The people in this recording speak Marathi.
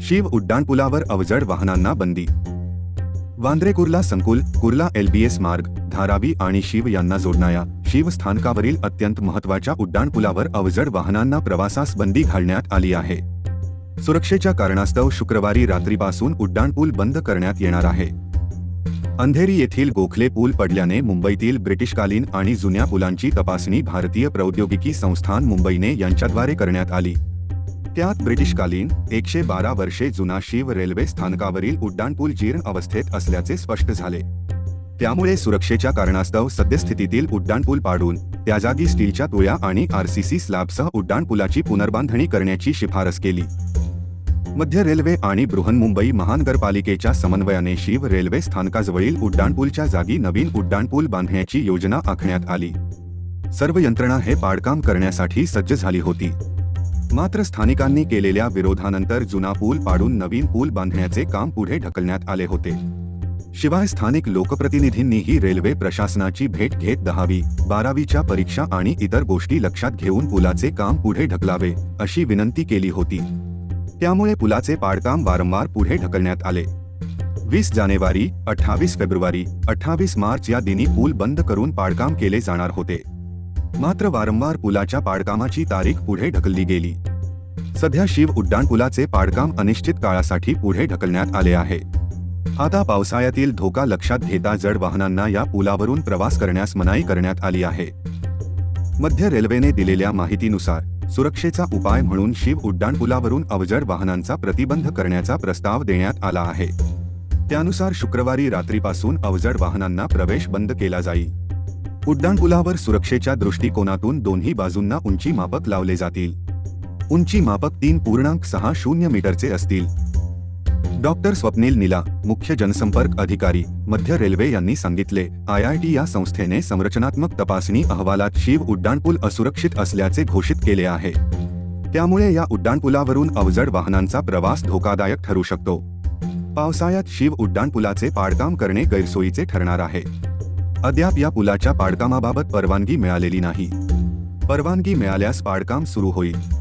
शीव उड्डाणपुलावर अवजड वाहनांना बंदी. वांद्रे कुर्ला संकुल, कुर्ला LBS मार्ग, धारावी आणि शीव यांना जोडणाऱ्या शीव स्थानकावरील अत्यंत महत्त्वाच्या उड्डाणपुलावर अवजड वाहनांना प्रवासास बंदी घालण्यात आली आहे. सुरक्षेच्या कारणास्तव शुक्रवारी रात्रीपासून उड्डाणपूल बंद करण्यात येणार आहे. अंधेरी येथील गोखले पूल पडल्याने मुंबईतील ब्रिटिशकालीन आणि जुन्या पुलांची तपासणी भारतीय प्रौद्योगिकी संस्थान मुंबईने यांच्याद्वारे करण्यात आली. त्यात ब्रिटिशकालीन 112 वर्षे जुना शीव रेल्वे स्थानकावरील उड्डाणपूल जीर्ण अवस्थेत असल्याचे स्पष्ट झाले. त्यामुळे सुरक्षेच्या कारणास्तव सद्यस्थितीतील उड्डाणपूल पाडून त्या जागी स्टीलच्या तुळया आणि RCC स्लॅबसह उड्डाणपुलाची पुनर्बांधणी करण्याची शिफारस केली. मध्य रेल्वे आणि बृहन्मुंबई महानगरपालिकेच्या समन्वयाने शीव रेल्वे स्थानकाजवळील उड्डाणपूलच्या जागी नवीन उड्डाणपूल बांधण्याची योजना आखण्यात आली. सर्व यंत्रणा हे पाडकाम करण्यासाठी सज्ज झाली होती. मात्र स्थानिकांनी केलेल्या विरोधानंतर जुना पूल पाडून नवीन पूल बांधण्याचे काम पुढे ढकलण्यात आले होते. शिवाय स्थानिक लोकप्रतिनिधींनीही रेल्वे प्रशासनाची भेट घेत 10वी, 12वीच्या परीक्षा आणि इतर गोष्टी लक्षात घेऊन पुलाचे काम पुढे ढकलावे अशी विनंती केली होती. त्यामुळे पुलाचे पाडकाम वारंवार पुढे ढकलण्यात आले. 20 जानेवारी, 28 फेब्रुवारी, 28 मार्च या दिनी पूल बंद करून पाडकाम केले जाणार होते. मात्र वारंवार पुलाच्या पाडकामाची तारीख पुढे ढकलली गेली. सध्या शीव उड्डाणपुलाचे पाडकाम अनिश्चित काळासाठी पुढे ढकलण्यात आले आहे. आता पावसाळ्यातील धोका लक्षात घेता जड वाहनांना या पुलावरून प्रवास करण्यास मनाई करण्यात आली आहे. मध्य रेल्वेने दिलेल्या माहितीनुसार सुरक्षेचा उपाय म्हणून शीव उड्डाणपुलावरून अवजड वाहनांचा प्रतिबंध करण्याचा प्रस्ताव देण्यात आला आहे. त्यानुसार शुक्रवारी रात्रीपासून अवजड वाहनांना प्रवेश बंद केला जाईल. उड्डाणपुलावर सुरक्षेच्या दृष्टिकोनातून दोन्ही बाजूंना उंची मापक लावले जातील. उंची मापक 3.60 मीटरचे असतील. डॉक्टर स्वप्नील नीला, मुख्य जनसंपर्क अधिकारी, मध्य रेल्वे यांनी सांगितले. IIT या संस्थेने संरचनात्मक तपासणी अहवालात शीव उड्डाणपूल असुरक्षित असल्याचे घोषित केले आहे. त्यामुळे या उड्डाणपुलावरून अवजड वाहनांचा प्रवास धोकादायक ठरू शकतो. पावसाळ्यात शीव उड्डाणपुलाचे पाडकाम करणे गैरसोयीचे ठरणार आहे. अद्याप या पुलाच्या पाडकामाबाबत परवानगी मिळालेली नाही. परवानगी मिळाल्यास पाडकाम सुरू होईल.